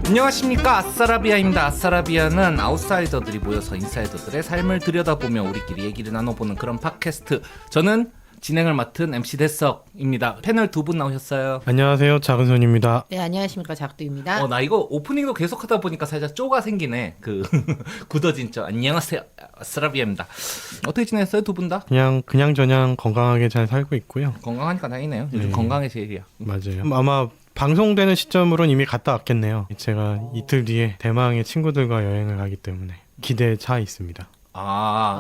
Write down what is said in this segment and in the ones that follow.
안녕하십니까, 아싸라비아입니다. 아싸라비아는 아웃사이더들이 모여서 인사이더들의 삶을 들여다보며 우리끼리 얘기를 나눠보는 그런 팟캐스트. 저는 진행을 맡은 MC 대석입니다. 패널 두 분 나오셨어요. 안녕하세요, 작은손입니다. 네, 안녕하십니까, 작두입니다. 나 이거 오프닝도 계속 하다 보니까 살짝 쪼가 생기네. 굳어진 척. 안녕하세요, 아싸라비아입니다. 어떻게 지냈어요, 두 분 다? 그냥 저냥 건강하게 잘 살고 있고요. 건강하니까 다행이네요. 요즘 네. 건강이 제일이야. 맞아요. 아마 방송되는 시점으로는 이미 갔다 왔겠네요. 제가 이틀 뒤에 대망의 친구들과 여행을 가기 때문에 기대에 차 있습니다.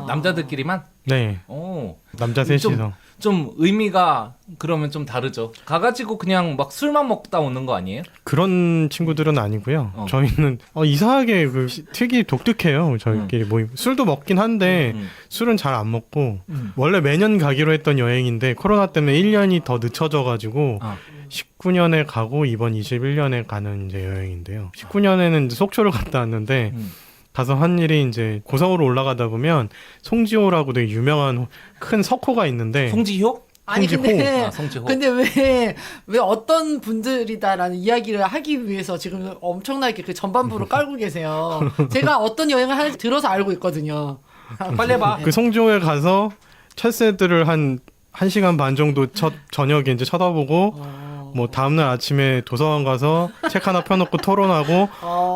남자들끼리만? 네, 오, 남자 셋이서. 좀 의미가 그러면 좀 다르죠. 가가지고 그냥 막 술만 먹다 오는 거 아니에요? 그런 친구들은 아니고요. 저희는 이상하게 특이 독특해요. 저희끼리 술도 먹긴 한데 술은 잘 안 먹고 원래 매년 가기로 했던 여행인데 코로나 때문에 1년이 더 늦춰져가지고 19년에 가고 이번 21년에 가는 이제 여행인데요. 19년에는 이제 속초를 갔다 왔는데 가서 한 일이 이제 고성으로 올라가다 보면 송지호라고 되게 유명한 큰 석호가 있는데 송지효? 아니, 근데, 송지호. 근데 왜 어떤 분들이다라는 이야기를 하기 위해서 지금 엄청나게 그 전반부를 깔고 계세요. 제가 어떤 여행을 하는지 들어서 알고 있거든요. 빨리 해봐. 그 송지호에 가서 철새들을 한 1시간 반 정도 저녁에 이제 쳐다보고 뭐 다음날 아침에 도서관 가서 책 하나 펴놓고 토론하고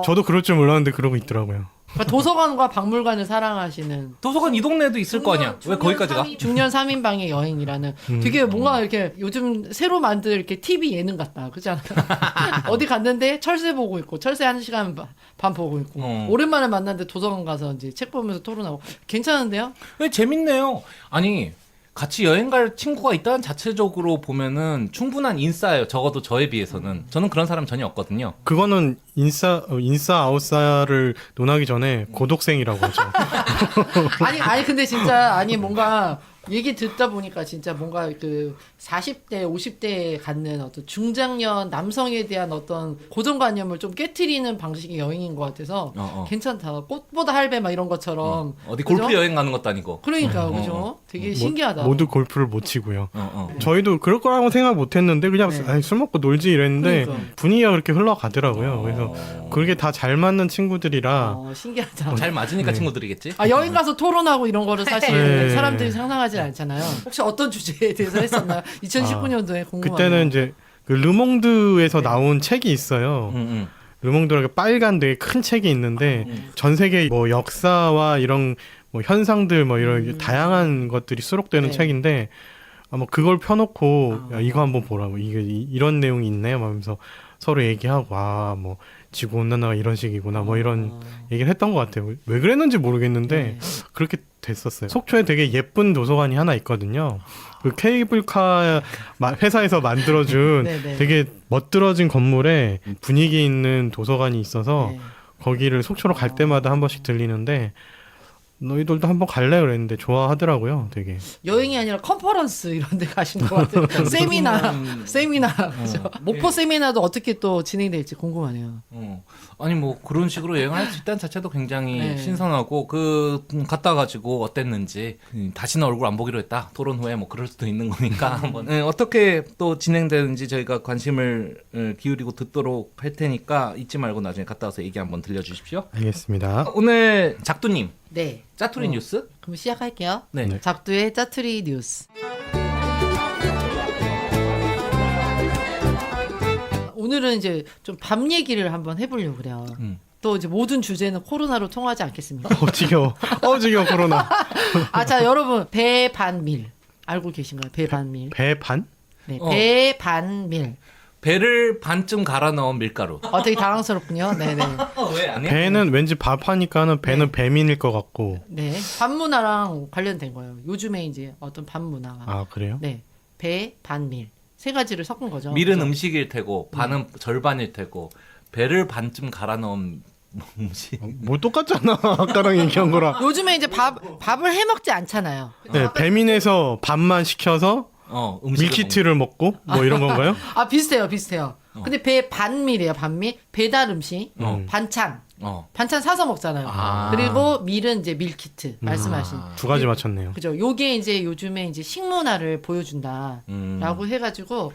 저도 그럴 줄 몰랐는데 그러고 있더라고요. 그러니까 도서관과 박물관을 사랑하시는 도서관 이 동네에도 있을 거 아니야. 왜 거기까지 가? 중년 3인방의 여행이라는 되게 뭔가 이렇게 요즘 새로 만든 이렇게 TV 예능 같다. 그렇지 않아요? 어디 갔는데 철새 보고 있고 철새 1시간 반 보고 있고 오랜만에 만났는데 도서관 가서 이제 책 보면서 토론하고 괜찮은데요? 왜 재밌네요. 아니, 같이 여행 갈 친구가 있다는 자체적으로 보면은 충분한 인싸예요. 적어도 저에 비해서는. 저는 그런 사람 전혀 없거든요. 그거는 인싸 아웃사를 논하기 전에 고독생이라고 하죠. 아니 근데 진짜 아니 뭔가 얘기 듣다 보니까 진짜 뭔가 그 40대 50대에 갖는 어떤 중장년 남성에 대한 어떤 고정관념을 좀 깨트리는 방식의 여행인 것 같아서 괜찮다. 꽃보다 할배 막 이런 것처럼 어디 그죠? 골프 여행 가는 것도 아니고. 그러니까 그죠? 되게 신기하다. 모두 골프를 못 치고요. 저희도 그럴 거라고 생각 못 했는데 그냥 네. 술 먹고 놀지 이랬는데 그러니까. 분위기가 그렇게 흘러가더라고요. 그래서 그게 다 잘 맞는 친구들이라 신기하다. 잘 맞으니까 친구들이겠지? 여행 가서 토론하고 이런 거를 사실 네. 사람들이 상상하지 않잖아요. 혹시 어떤 주제에 대해서 했었나요? 2019년도에 궁금하네요. 그때는 이제 그 르몽드에서 나온 책이 있어요. 르몽드라고 빨간 되게 큰 책이 있는데 전 세계 뭐 역사와 이런 뭐 현상들 뭐 이런 다양한 것들이 수록되는 네. 책인데 뭐 그걸 펴놓고 야, 이거 한번 보라고 이게 이런 내용이 있네 하면서 서로 얘기하고 뭐 지구 온난화가 이런 식이구나 뭐 이런 얘기를 했던 것 같아요. 왜 그랬는지 모르겠는데 그렇게 됐었어요. 속초에 되게 예쁜 도서관이 하나 있거든요. 그 케이블카 회사에서 만들어준 네네. 되게 멋들어진 건물에 분위기 있는 도서관이 있어서 네. 거기를 속초로 갈 때마다 한 번씩 들리는데 너희들도 한번 갈래 그랬는데 좋아하더라고요. 되게. 여행이 아니라 컨퍼런스 이런 데 가신 것 같아요. 세미나. 그죠? 목포 세미나도 어떻게 또 진행될지 궁금하네요. 아니 뭐 그런 식으로 여행할 수 있다는 자체도 굉장히 네. 신선하고 갔다 가지고 어땠는지 다시는 얼굴 안 보기로 했다 토론 후에 뭐 그럴 수도 있는 거니까 한번 어떻게 또 진행되는지 저희가 관심을 기울이고 듣도록 할 테니까 잊지 말고 나중에 갔다 와서 얘기 한번 들려주십시오. 알겠습니다. 오늘 작두님 네. 짜투리 뉴스. 그럼 시작할게요. 네. 작두의 짜투리 뉴스. 오늘은 이제 좀 밤 얘기를 한번 해보려고 그래요. 또 이제 모든 주제는 코로나로 통하지 않겠습니까? 지겨워 코로나. 자 여러분 배반밀 알고 계신가요? 배반밀. 배반? 네, 배반밀. 배를 반쯤 갈아 넣은 밀가루. 되게 당황스럽군요. 네네. 왜 안 해? 배는 왠지 밥하니까는 배는 배민일 것 같고. 네, 반문화랑 관련된 거예요. 요즘에 이제 어떤 반문화가. 그래요? 네, 배, 반밀 세 가지를 섞은 거죠. 밀은 그죠? 음식일 테고 반은 절반일 테고 배를 반쯤 갈아 넣은 음식. 뭐 똑같잖아. 아까랑 얘기한 거랑. 요즘에 이제 밥을 해 먹지 않잖아요. 네, 배민에서 밥만 시켜서 밀키트를 먹고 뭐 이런 건가요? 비슷해요. 근데 배 반밀이에요. 반밀. 배달 음식, 반찬. 반찬 사서 먹잖아요. 그리고 밀은 이제 밀키트 말씀하신 두 가지 맞췄네요. 그죠. 요게 이제 요즘에 이제 식문화를 보여준다라고 해가지고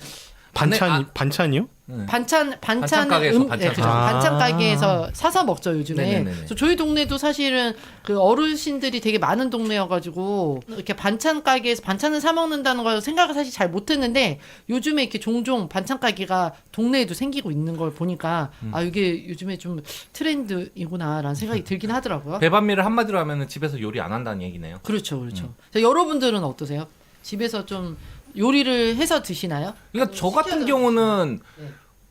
반찬이요? 반찬 가게에서 반찬 그죠. 아. 반찬 가게에서 사서 먹죠 요즘에. 네네네네. 그래서 저희 동네도 사실은 그 어르신들이 되게 많은 동네여가지고 이렇게 반찬 가게에서 반찬을 사 먹는다는 걸 생각을 사실 잘 못했는데 요즘에 이렇게 종종 반찬 가게가 동네에도 생기고 있는 걸 보니까 아 이게 요즘에 좀 트렌드이구나라는 생각이 들긴 하더라고요. 배반미를 한마디로 하면은 집에서 요리 안 한다는 얘기네요. 그렇죠, 그렇죠. 자, 여러분들은 어떠세요? 집에서 좀 요리를 해서 드시나요? 그러니까 저 같은 경우는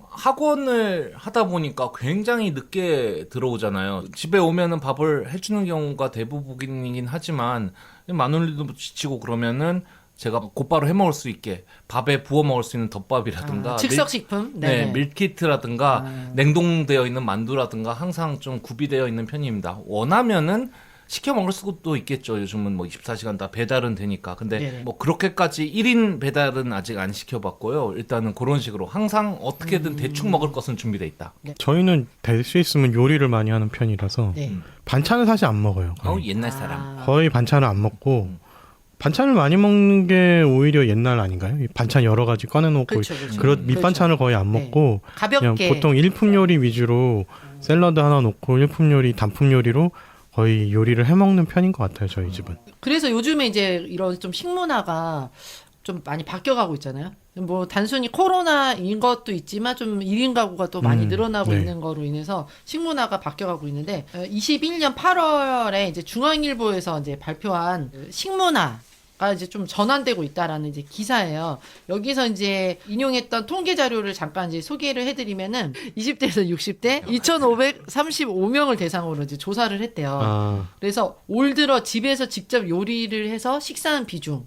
학원을 하다 보니까 굉장히 늦게 들어오잖아요. 집에 오면은 밥을 해주는 경우가 대부분이긴 하지만 마눌리도 지치고 그러면은 제가 곧바로 해 먹을 수 있게 밥에 부어 먹을 수 있는 덮밥이라든가 즉석식품? 네, 네네. 밀키트라든가 냉동되어 있는 만두라든가 항상 좀 구비되어 있는 편입니다. 원하면은 시켜 먹을 수도 있겠죠. 요즘은 뭐 24시간 다 배달은 되니까. 근데 네네. 뭐 그렇게까지 1인 배달은 아직 안 시켜봤고요. 일단은 그런 식으로 항상 어떻게든 대충 먹을 것은 준비돼 있다. 저희는 될 수 있으면 요리를 많이 하는 편이라서 네. 반찬을 사실 안 먹어요. 거의, 옛날 사람. 거의 반찬을 안 먹고 반찬을 많이 먹는 게 오히려 옛날 아닌가요? 이 반찬 여러 가지 꺼내놓고 그렇죠, 그렇죠. 그런 밑반찬을 거의 안 네. 먹고 그냥 가볍게. 보통 일품 요리 위주로 샐러드 하나 놓고 일품 요리, 단품 요리로 거의 요리를 해 먹는 편인 것 같아요. 저희 집은. 그래서 요즘에 이제 이런 좀 식문화가 좀 많이 바뀌어가고 있잖아요. 뭐 단순히 코로나인 것도 있지만 좀 1인 가구가 또 많이 늘어나고 네. 있는 거로 인해서 식문화가 바뀌어가고 있는데 21년 8월에 이제 중앙일보에서 이제 발표한 식문화가 이제 좀 전환되고 있다라는 이제 기사예요. 여기서 이제 인용했던 통계 자료를 잠깐 이제 소개를 해드리면은 20대에서 60대 2,535명을 대상으로 이제 조사를 했대요. 아, 그래서 올 들어 집에서 직접 요리를 해서 식사한 비중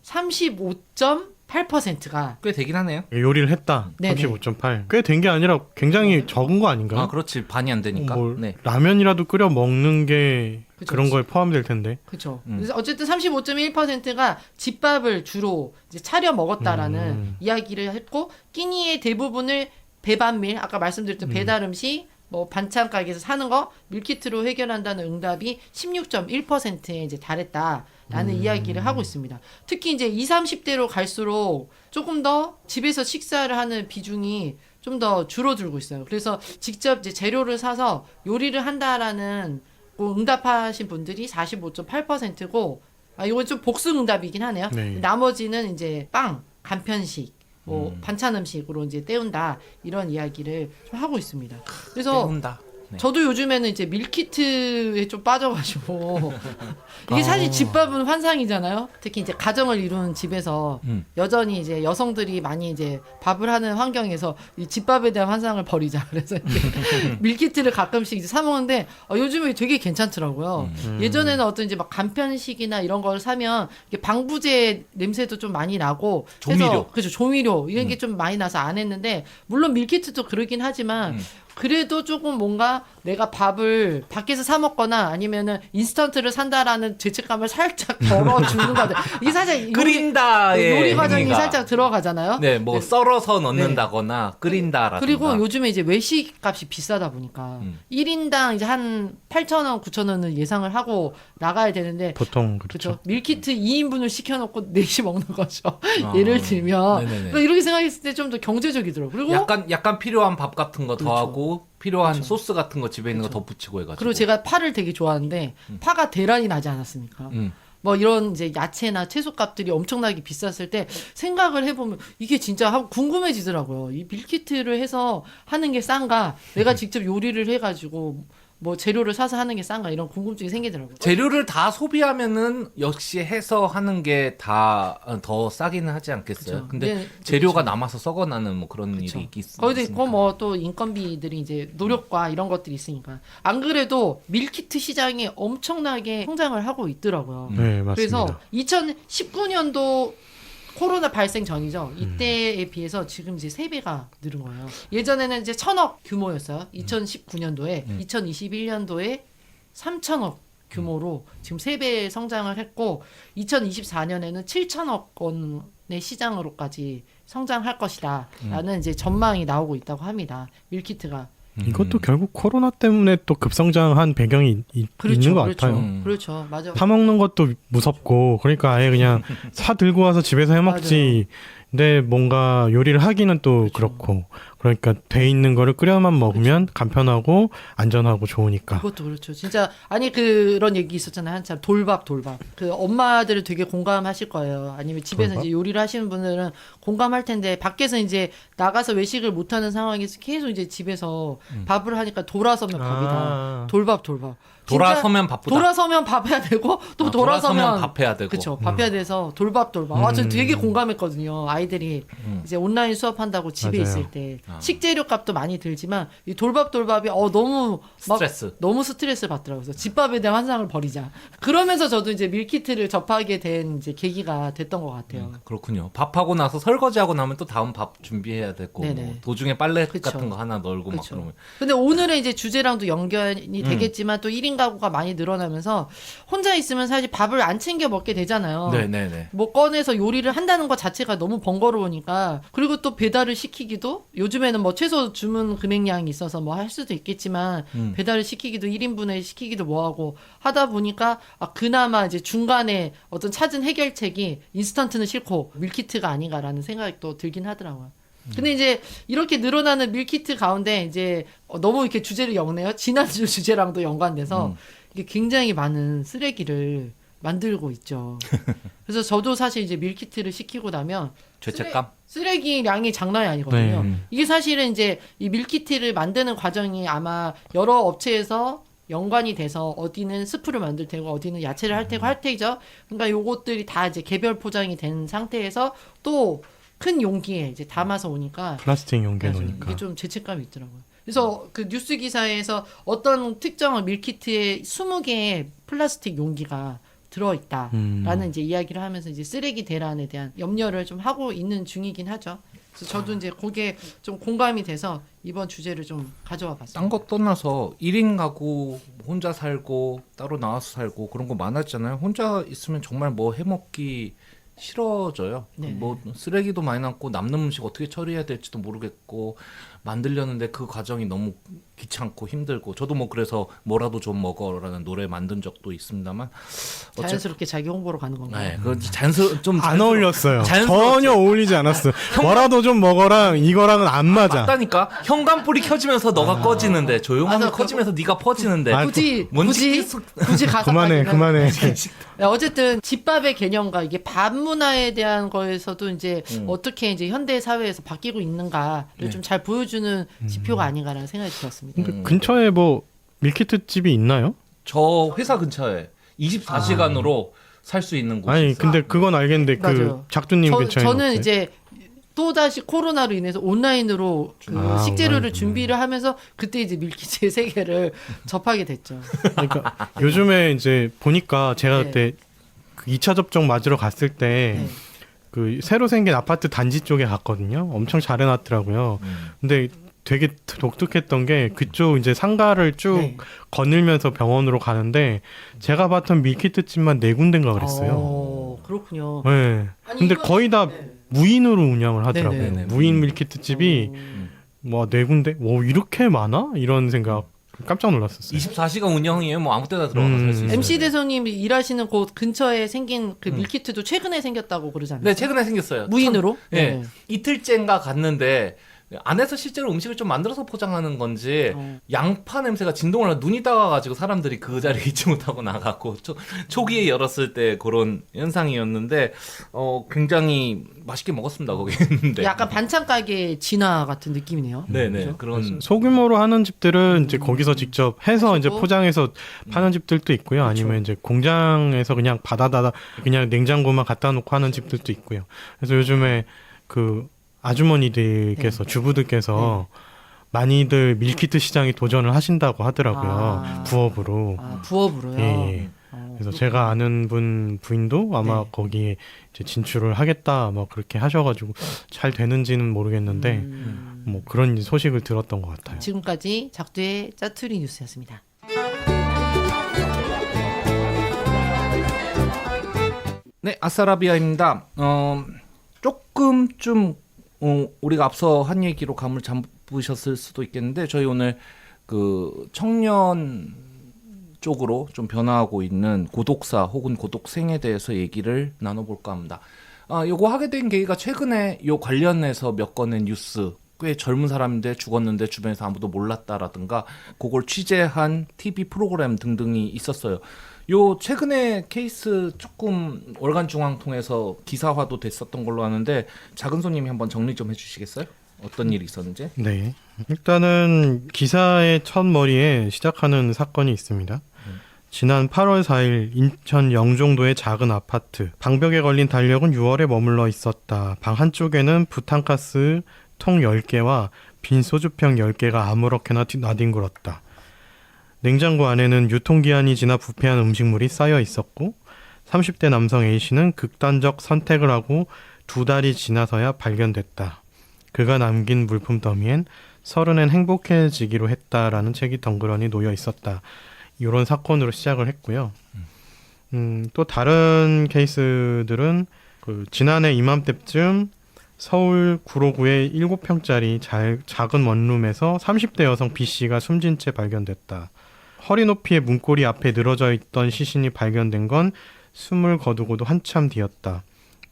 35.8%가 꽤 되긴 하네요. 요리를 했다. 네네. 35.8. 꽤 된 게 아니라 굉장히 적은 거 아닌가요? 아, 그렇지. 반이 안 되니까. 뭐 네. 라면이라도 끓여 먹는 게 그쵸, 그런 그쵸. 거에 포함될 텐데. 그렇죠. 그래서 어쨌든 35.1%가 집밥을 주로 이제 차려 먹었다라는 이야기를 했고 끼니의 대부분을 배반밀 아까 말씀드렸던 배달 음식 뭐 반찬 가게에서 사는 거 밀키트로 해결한다는 응답이 16.1%에 이제 달했다라는 이야기를 하고 있습니다. 특히 이제 20, 30대로 갈수록 조금 더 집에서 식사를 하는 비중이 좀 더 줄어들고 있어요. 그래서 직접 이제 재료를 사서 요리를 한다라는 응답하신 분들이 45.8%고 아 이건 좀 복수 응답이긴 하네요. 네. 나머지는 이제 빵, 간편식 뭐 반찬 음식으로 이제 때운다 이런 이야기를 좀 하고 있습니다. 그래서 때운다. 네. 저도 요즘에는 이제 밀키트에 좀 빠져가지고 이게 사실 집밥은 환상이잖아요. 특히 이제 가정을 이룬 집에서 여전히 이제 여성들이 많이 이제 밥을 하는 환경에서 이 집밥에 대한 환상을 버리자. 그래서 이제 밀키트를 가끔씩 이제 사 먹는데 요즘에 되게 괜찮더라고요. 예전에는 어떤 이제 막 간편식이나 이런 걸 사면 이게 방부제 냄새도 좀 많이 나고 조미료. 해서 그렇죠. 조미료 이런 게 좀 많이 나서 안 했는데 물론 밀키트도 그러긴 하지만 그래도 조금 뭔가 내가 밥을 밖에서 사 먹거나 아니면은 인스턴트를 산다라는 죄책감을 살짝 덜어주는 거 같아요. 이게 살짝 끓인다의 요리 과정이 의미가. 살짝 들어가잖아요. 네, 뭐 네. 썰어서 넣는다거나 끓인다라든가. 그리고 요즘에 이제 외식 값이 비싸다 보니까 1인당 이제 한 8,000원, 9,000원을 예상을 하고 나가야 되는데 보통 그렇죠. 그렇죠. 밀키트 2인분을 시켜놓고 4시 먹는 거죠. 예를 들면. 네네네. 그러니까 이렇게 생각했을 때 좀 더 경제적이더라고요. 그리고 약간 필요한 밥 같은 거 그렇죠. 더하고 필요한 소스 같은 거 집에 있는 거 덧붙이고 해가지고. 그리고 제가 파를 되게 좋아하는데 파가 대란이 나지 않았습니까? 뭐 이런 이제 야채나 채소 값들이 엄청나게 비쌌을 때 생각을 해보면 이게 진짜 궁금해지더라고요. 이 밀키트를 해서 하는 게 싼가? 내가 직접 요리를 해가지고 뭐 재료를 사서 하는 게 싼가? 이런 궁금증이 생기더라고요. 재료를 다 소비하면은 역시 해서 하는 게 다 더 싸기는 하지 않겠어요. 그쵸. 근데 네, 재료가 그쵸. 남아서 썩어나는 뭐 그런 그쵸. 일이 있습니다. 거기도 있고 뭐 또 인건비들이 이제 노력과 이런 것들이 있으니까 안 그래도 밀키트 시장이 엄청나게 성장을 하고 있더라고요. 네, 맞습니다. 그래서 2019년도 코로나 발생 전이죠. 이때에 비해서 지금 이제 3배가 늘은 거예요. 예전에는 이제 1,000억 규모였어요. 2019년도에 2021년도에 3,000억 규모로 지금 3배 성장을 했고 2024년에는 7,000억 원의 시장으로까지 성장할 것이다 라는 이제 전망이 나오고 있다고 합니다. 밀키트가. 이것도 결국 코로나 때문에 또 급성장한 배경이 있는 것 같아요. 그렇죠. 맞아. 사 먹는 것도 무섭고 그러니까 아예 그냥 사 들고 와서 집에서 해 먹지 근데 뭔가 요리를 하기는 또 그렇고 그러니까 돼 있는 거를 끓여만 먹으면 간편하고 안전하고 좋으니까. 그것도 그렇죠. 진짜 아니 그런 얘기 있었잖아요. 한참 돌밥. 그 엄마들은 되게 공감하실 거예요. 아니면 집에서 돌밥? 이제 요리를 하시는 분들은 공감할 텐데 밖에서 이제 나가서 외식을 못 하는 상황에서 계속 이제 집에서 밥을 하니까 돌아서면 밥이다. 돌밥. 진짜 돌아서면 바쁘다. 돌아서면 밥 해야 되고 또 돌아서면 밥 해야 되고. 그렇죠. 밥 해야 돼서 돌밥. 저 되게 공감했거든요. 아이들이 이제 온라인 수업한다고 집에 맞아요. 있을 때 식재료 값도 많이 들지만 이 돌밥이 너무 스트레스. 너무 스트레스를 받더라고요. 그래서 집밥에 대한 환상을 버리자. 그러면서 저도 이제 밀키트를 접하게 된 이제 계기가 됐던 것 같아요. 그렇군요. 밥하고 나서 설거지하고 나면 또 다음 밥 준비해야 되고 네네. 뭐 도중에 빨래 그쵸. 같은 거 하나 널고 막 그쵸. 그러면 근데 오늘은 이제 주제랑도 연결이 되겠지만 또 1인 가구가 많이 늘어나면서 혼자 있으면 사실 밥을 안 챙겨 먹게 되잖아요. 네네네. 뭐 꺼내서 요리를 한다는 것 자체가 너무 번거로우니까 그리고 또 배달을 시키기도 요즘에는 뭐 최소 주문 금액량이 있어서 뭐 할 수도 있겠지만 배달을 시키기도 1인분에 시키기도 뭐하고 하다 보니까 그나마 이제 중간에 어떤 찾은 해결책이 인스턴트는 싫고 밀키트가 아닌가라는 생각이 또 들긴 하더라고요. 근데 이제 이렇게 늘어나는 밀키트 가운데 이제 너무 이렇게 주제를 엮네요. 지난주 주제랑도 연관돼서 이게 굉장히 많은 쓰레기를 만들고 있죠. 그래서 저도 사실 이제 밀키트를 시키고 나면 죄책감? 쓰레기량이 장난이 아니거든요. 네. 이게 사실은 이제 이 밀키트를 만드는 과정이 아마 여러 업체에서 연관이 돼서 어디는 스프를 만들 테고 어디는 야채를 할 테고 할 테죠. 그러니까 요것들이 다 이제 개별 포장이 된 상태에서 또 큰 용기에 이제 담아서 오니까 플라스틱 용기에 맞아요. 넣으니까. 이게 좀 죄책감이 있더라고요. 그래서 그 뉴스 기사에서 어떤 특정한 밀키트에 20개의 플라스틱 용기가 들어있다라는 이제 이야기를 하면서 이제 쓰레기 대란에 대한 염려를 좀 하고 있는 중이긴 하죠. 그래서 저도 이제 그게 좀 공감이 돼서 이번 주제를 좀 가져와 봤어요. 딴 거 떠나서 1인 가구 혼자 살고 따로 나와서 살고 그런 거 많았잖아요. 혼자 있으면 정말 뭐 해먹기 싫어져요. 네. 뭐 쓰레기도 많이 남고 남는 음식 어떻게 처리해야 될지도 모르겠고 만들려는데 그 과정이 너무 귀찮고 힘들고 저도 뭐 그래서 뭐라도 좀 먹어라는 노래 만든 적도 있습니다만 자연스럽게 자기 홍보로 가는 건가요? 네, 그 자연스러 좀 안 어울렸어요. 자연스럽죠. 전혀 어울리지 않았어. 뭐라도 좀 먹어랑 이거랑은 안 맞아. 맞다니까 현관불이 켜지면서 너가 꺼지는데 조용하면 맞아, 커지면서 네가 퍼지는데 아, 굳이 가서 그만해. 어쨌든 집밥의 개념과 이게 밥 문화에 대한 거에서도 이제 어떻게 이제 현대 사회에서 바뀌고 있는가를 좀 잘 보여주는 지표가 아닌가라는 생각이 들었습니다. 근데 근처에 뭐 밀키트 집이 있나요? 저 회사 근처에 24시간으로 살 수 있는 곳이 아니 있어요. 근데 그건 알겠는데 그 맞아요. 작두님 근처에 저는 이제 또다시 코로나로 인해서 온라인으로 그 식재료를 온라인. 준비를 하면서 그때 이제 밀키트의 세계를 접하게 됐죠. 그러니까 요즘에 이제 보니까 제가 네. 그때 그 2차 접종 맞으러 갔을 때 네. 그 새로 생긴 아파트 단지 쪽에 갔거든요. 엄청 잘 해놨더라고요. 근데 되게 독특했던 게 그쪽 이제 상가를 쭉 네. 거닐면서 병원으로 가는데 제가 봤던 밀키트 집만 4군데인가 그랬어요. 그렇군요. 네. 아니, 근데 이건- 거의 다 네. 무인으로 운영을 하더라고요. 네네네. 무인 밀키트 집이 뭐 4군데? 뭐 이렇게 많아? 이런 생각 깜짝 놀랐었어요. 24시간 운영이에요. 뭐 아무 때나 들어가서 살 수 있어요. MC 대소님이 일하시는 곳 근처에 생긴 그 밀키트도 최근에 생겼다고 그러지 않나요? 네, 최근에 생겼어요. 무인으로? 예. 네. 이틀째인가 갔는데 안에서 실제로 음식을 좀 만들어서 포장하는 건지 양파 냄새가 진동을 하고 눈이 따가가지고 사람들이 그 자리에 있지 못하고 나갔고 초기에 열었을 때 그런 현상이었는데 굉장히 맛있게 먹었습니다 거기 있는데. 약간 반찬 가게 진화 같은 느낌이네요. 네네 그죠? 그런 소규모로 하는 집들은 이제 거기서 직접 해서 이제 하시고. 포장해서 파는 집들도 있고요. 아니면 이제 공장에서 그냥 받아다 그냥 냉장고만 갖다 놓고 하는 집들도 있고요. 그래서 요즘에 그 아주머니들께서 주부들께서 많이들 밀키트 시장에 도전을 하신다고 하더라고요. 부업으로. 부업으로요. 예. 그래서 제가 아는 분 부인도 아마 네. 거기에 이제 진출을 하겠다 뭐 그렇게 하셔가지고 잘 되는지는 모르겠는데 뭐 그런 소식을 들었던 것 같아요. 지금까지 작두의 짜투리 뉴스였습니다. 네 아싸라비아입니다. 조금 좀 우리가 앞서 한 얘기로 감을 잡으셨을 수도 있겠는데 저희 오늘 그 청년 쪽으로 좀 변화하고 있는 고독사 혹은 고독생에 대해서 얘기를 나눠볼까 합니다. 요거 하게 된 계기가 최근에 요 관련해서 몇 건의 뉴스, 꽤 젊은 사람인데 죽었는데 주변에서 아무도 몰랐다라든가 그걸 취재한 TV 프로그램 등등이 있었어요. 요 최근에 케이스 조금 월간중앙 통해서 기사화도 됐었던 걸로 아는데 작은 손님이 한번 정리 좀 해주시겠어요? 어떤 일이 있었는지? 네. 일단은 기사의 첫 머리에 시작하는 사건이 있습니다. 지난 8월 4일 인천 영종도의 작은 아파트. 방벽에 걸린 달력은 6월에 머물러 있었다. 방 한쪽에는 부탄가스 통 10개와 빈 소주병 10개가 아무렇게나 나뒹굴었다. 냉장고 안에는 유통기한이 지나 부패한 음식물이 쌓여 있었고 30대 남성 A씨는 극단적 선택을 하고 2달이 지나서야 발견됐다. 그가 남긴 물품 더미엔 30엔 행복해지기로 했다라는 책이 덩그러니 놓여 있었다. 이런 사건으로 시작을 했고요. 또 다른 케이스들은 지난해 이맘때쯤 서울 구로구의 7평짜리 작은 원룸에서 30대 여성 B씨가 숨진 채 발견됐다. 허리 높이의 문고리 앞에 늘어져 있던 시신이 발견된 건 숨을 거두고도 한참 뒤였다.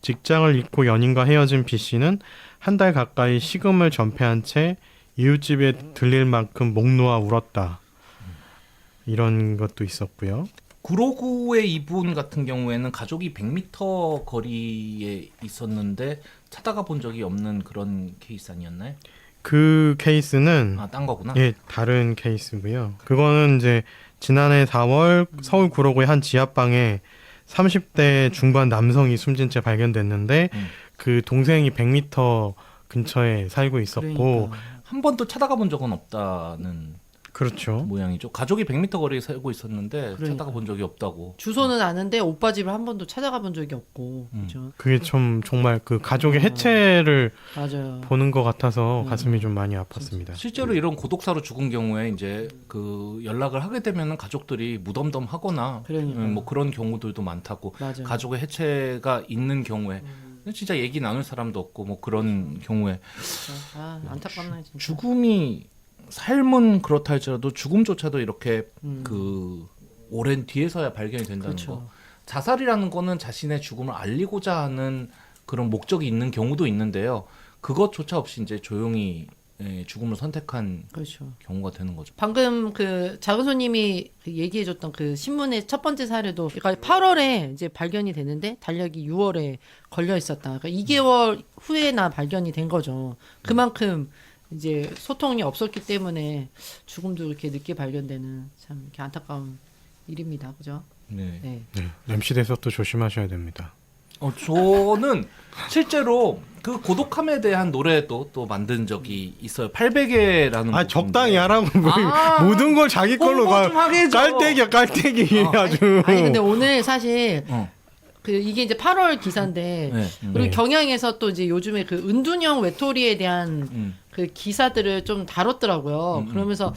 직장을 잃고 연인과 헤어진 B씨는 한 달 가까이 식음을 전폐한 채 이웃집에 들릴 만큼 목 놓아 울었다. 이런 것도 있었고요. 구로구의 이분 같은 경우에는 가족이 100m 거리에 있었는데 찾아가 본 적이 없는 그런 케이스 아니었나요? 그 케이스는 딴 거구나. 예, 다른 케이스고요. 그거는 이제 지난해 4월 서울 구로구의 한 지하방에 30대 중반 남성이 숨진 채 발견됐는데 그 동생이 100m 근처에 살고 있었고 그러니까. 한 번도 찾아가 본 적은 없다는 그렇죠. 모양이죠. 가족이 100m 거리에 살고 있었는데 그러니까. 찾아가 본 적이 없다고. 주소는 아는데 오빠 집을 한 번도 찾아가 본 적이 없고. 그렇죠? 그게 좀 정말 그 가족의 해체를 맞아요. 보는 것 같아서 가슴이 좀 많이 아팠습니다. 실제로 이런 고독사로 죽은 경우에 이제 그 연락을 하게 되면은 가족들이 무덤덤하거나 그러니까요. 뭐 그런 경우들도 많다고. 맞아요. 가족의 해체가 있는 경우에 진짜 얘기 나눌 사람도 없고 뭐 그런 경우에 안타깝네 진짜. 죽음이 삶은 그렇다 할지라도 죽음조차도 이렇게 그 오랜 뒤에서야 발견이 된다는 그렇죠. 거. 자살이라는 거는 자신의 죽음을 알리고자 하는 그런 목적이 있는 경우도 있는데요. 그것조차 없이 이제 조용히 죽음을 선택한 그렇죠. 경우가 되는 거죠. 방금 그 작은 손님이 그 얘기해줬던 그 신문의 첫 번째 사례도 그러니까 8월에 이제 발견이 됐는데 달력이 6월에 걸려 있었다. 그러니까 2개월 후에나 발견이 된 거죠. 그만큼 이제 소통이 없었기 때문에 죽음도 이렇게 늦게 발견되는 참 이렇게 안타까운 일입니다. 그죠? 네. 네. 네, MC 대서도 조심하셔야 됩니다. 저는 실제로 그 고독함에 대한 노래도 또 만든 적이 있어요. 800개라는 아 적당히 하라고 모든 걸 자기 걸로 홍보 좀 하게 해줘. 깔때기야 깔때기 아주. 아니 근데 오늘 사실 어. 그 이게 이제 8월 기사인데 네. 그리고 네. 경향에서 또 이제 요즘에 그 은둔형 외톨이에 대한 그 기사들을 좀 다뤘더라고요. 그러면서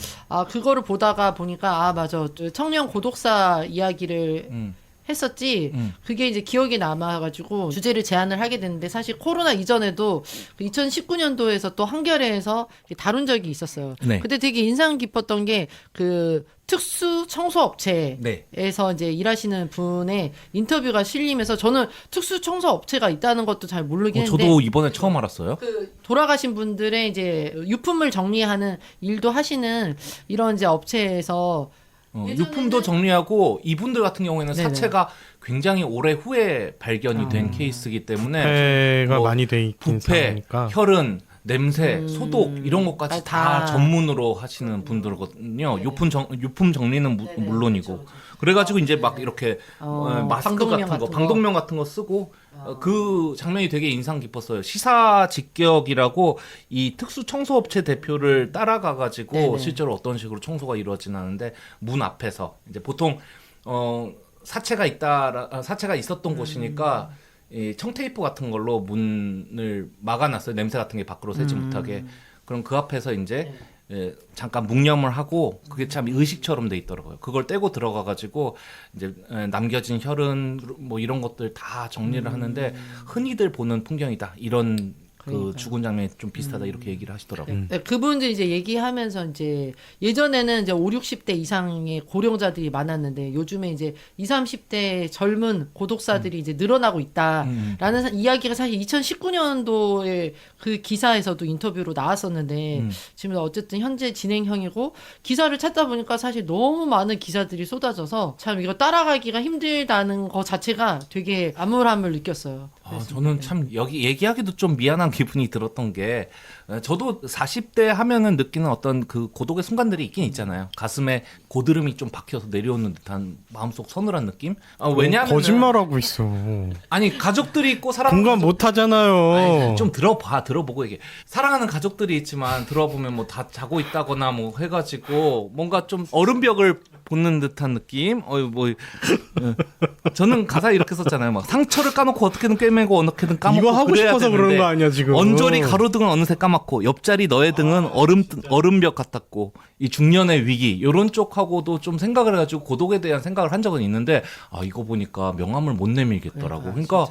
그거를 보다가 보니까 맞아 청년 고독사 이야기를 했었지. 그게 이제 기억에 남아가지고 주제를 제안을 하게 됐는데 사실 코로나 이전에도 2019년도에서 또 한겨레에서 다룬 적이 있었어요. 네. 그때 되게 인상 깊었던 게 그 특수 청소 업체에서 네. 이제 일하시는 분의 인터뷰가 실리면서 저는 특수 청소 업체가 있다는 것도 잘 모르긴 했는데 저도 이번에 처음 알았어요. 그 돌아가신 분들의 이제 유품을 정리하는 일도 하시는 이런 이제 업체에서 유품도 정리하고 이분들 같은 경우에는 네네. 사체가 굉장히 오래 후에 발견이 된 케이스이기 때문에 부패가 뭐 많이 돼 있긴 부패, 상황이니까. 혈흔, 냄새, 소독 이런 것까지 다 다 전문으로 하시는 분들거든요. 유품 정리는 물론이고. 그래가지고 이제 막 이렇게 마스크 방독면 같은 거, 같은 거. 방독면 같은 거 쓰고 그 장면이 되게 인상 깊었어요. 시사 직격이라고 이 특수 청소업체 대표를 따라가가지고 네네. 실제로 어떤 식으로 청소가 이루어지나는데 문 앞에서 이제 보통 사체가 있었던 곳이니까 이 청테이프 같은 걸로 문을 막아놨어요. 냄새 같은 게 밖으로 새지 못하게. 그럼 그 앞에서 이제 잠깐 묵념을 하고 그게 참 의식처럼 돼 있더라고요. 그걸 떼고 들어가가지고 이제 남겨진 혈흔 뭐 이런 것들 다 정리를 하는데 흔히들 보는 풍경이다. 이런 그 죽은 장면이 좀 비슷하다 이렇게 얘기를 하시더라고요. 네, 그분들 이제 얘기하면서 이제 예전에는 이제 5, 60대 이상의 고령자들이 많았는데 요즘에 이제 20, 30대 젊은 고독사들이 이제 늘어나고 있다라는 이야기가 사실 2019년도에 그 기사에서도 인터뷰로 나왔었는데 지금 어쨌든 현재 진행형이고 기사를 찾다 보니까 사실 너무 많은 기사들이 쏟아져서 참 이거 따라가기가 힘들다는 거 자체가 되게 암울함을 느꼈어요. 저는 참 여기 얘기하기도 좀 미안한 기분이 들었던 게 저도 40대 하면은 느끼는 어떤 그 고독의 순간들이 있긴 있잖아요. 가슴에 고드름이 좀 박혀서 내려오는 듯한 마음속 서늘한 느낌? 왜냐하면 거짓말하고 있어. 아니 가족들이 있고 사랑하는 공감 못 하잖아요. 아니, 좀 들어보고 얘기해. 사랑하는 가족들이 있지만 들어보면 뭐 다 자고 있다거나 뭐 해가지고 뭔가 좀 얼음벽을 보는 듯한 느낌? 저는 가사에 이렇게 썼잖아요. 막 상처를 까놓고 어떻게든 꿰매고 어떻게든 까먹고 이거 하고 그래야 싶어서 되는데 그런 거 아니야 지금. 언저리 가로등은 어느새 까맣고 옆자리 너의 등은 얼음벽 같았고 이 중년의 위기 이런 쪽하고도 좀 생각을 해가지고 고독에 대한 생각을 한 적은 있는데 이거 보니까 명함을 못 내밀겠더라고. 그러니까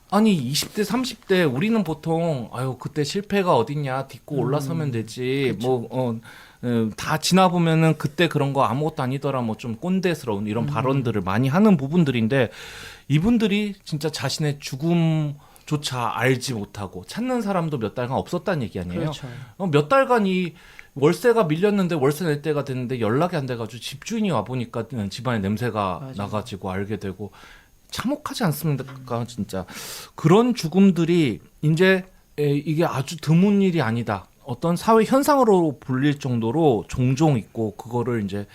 아니 20대 30대 우리는 보통 그때 실패가 어딨냐 딛고 올라서면 되지 다 지나보면은 그때 그런 거 아무것도 아니더라 뭐 좀 꼰대스러운 이런 발언들을 많이 하는 부분들인데 이분들이 진짜 자신의 죽음조차 알지 못하고 찾는 사람도 몇 달간 없었다는 얘기 아니에요. 그렇죠. 몇 달간 이 월세가 밀렸는데 월세 낼 때가 됐는데 연락이 안 돼가지고 집주인이 와보니까 집안에 냄새가 나가지고 알게 되고 참혹하지 않습니까 진짜. 그런 죽음들이 이제 이게 아주 드문 일이 아니다. 어떤 사회 현상으로 불릴 정도로 종종 있고 그거를 이제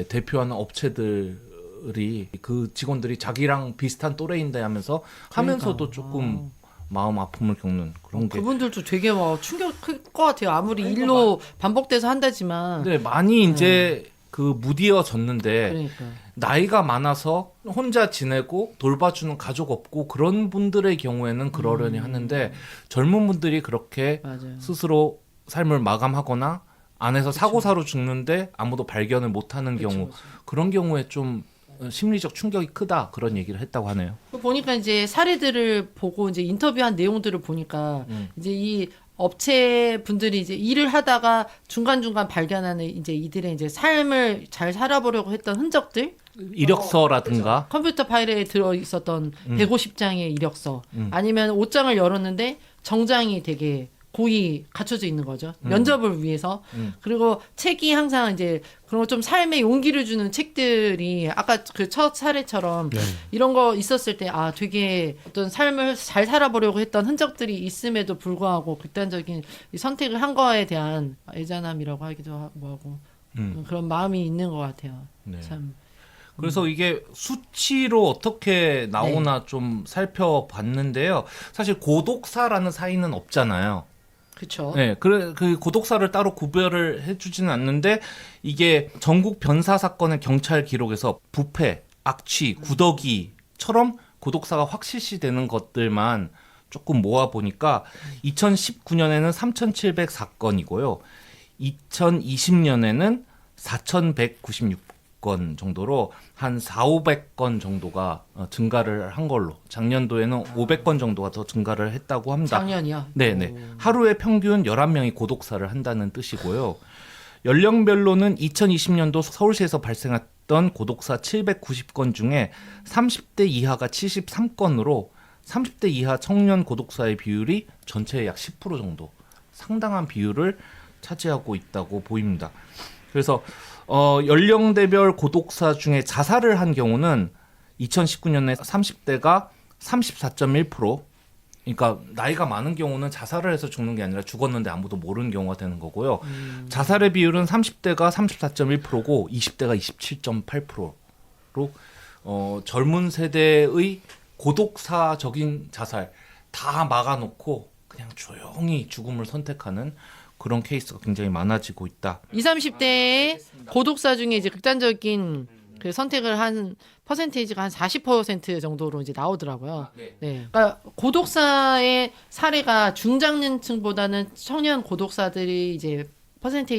대표하는 업체들이 그 직원들이 자기랑 비슷한 또래인데 하면서도 조금 마음 아픔을 겪는 그런 게. 그분들도 되게 충격 클 것 같아요. 아무리 일로 반복돼서 한다지만. 네, 많이 이제 그 무디어졌는데 그러니까. 나이가 많아서 혼자 지내고 돌봐주는 가족 없고 그런 분들의 경우에는 그러려니 하는데 젊은 분들이 그렇게 맞아요. 스스로 삶을 마감하거나 안에서 사고사로 죽는데 아무도 발견을 못하는 경우 그런 경우에 좀 심리적 충격이 크다 그런 얘기를 했다고 하네요. 보니까 이제 사례들을 보고 이제 인터뷰한 내용들을 보니까 이제 이 업체 분들이 이제 일을 하다가 중간중간 발견하는 이제 이들의 이제 삶을 잘 살아보려고 했던 흔적들, 이력서라든가 컴퓨터 파일에 들어 있었던 150장의 이력서, 아니면 옷장을 열었는데 정장이 되게 고이 갖춰져 있는 거죠. 면접을 위해서. 그리고 책이 항상 이제 그런 거 좀 삶에 용기를 주는 책들이 아까 그 첫 사례처럼 이런 거 있었을 때 되게 어떤 삶을 잘 살아보려고 했던 흔적들이 있음에도 불구하고 극단적인 이 선택을 한 거에 대한 애잔함이라고 하기도 하고 그런 마음이 있는 것 같아요. 네. 참. 그래서 이게 수치로 어떻게 나오나 좀 살펴봤는데요. 사실 고독사라는 사인은 없잖아요. 그렇죠. 네, 그 고독사를 따로 구별을 해주지는 않는데 이게 전국 변사 사건의 경찰 기록에서 부패, 악취, 구더기처럼 고독사가 확실시되는 것들만 조금 모아 보니까 2019년에는 3,704건이고요, 2020년에는 4,196건 정도로 한 4,500건 정도가 증가를 한 걸로, 작년도에는 500건 정도가 더 증가를 했다고 합니다. 작년이요? 네네. 하루에 평균 11명이 고독사를 한다는 뜻이고요. 연령별로는 2020년도 서울시에서 발생했던 고독사 790건 중에 30대 이하가 73건으로 30대 이하 청년 고독사의 비율이 전체의 약 10% 정도, 상당한 비율을 차지하고 있다고 보입니다. 그래서 연령대별 고독사 중에 자살을 한 경우는 2019년에 30대가 34.1%, 그러니까 나이가 많은 경우는 자살을 해서 죽는 게 아니라 죽었는데 아무도 모르는 경우가 되는 거고요. 자살의 비율은 30대가 34.1%고 20대가 27.8%로 젊은 세대의 고독사적인 자살 다 막아놓고 그냥 조용히 죽음을 선택하는 그런 케이스가 굉장히 많아지고 있다. 20, 30대의 고독사 중에 이제 극단적인 그 선택을 한 퍼센테이지가 한 40% 정도로 이제 나오더라고요. 네. 그러니까 고독사의 사례가 중장년층보다는 청년 고독사들이 이제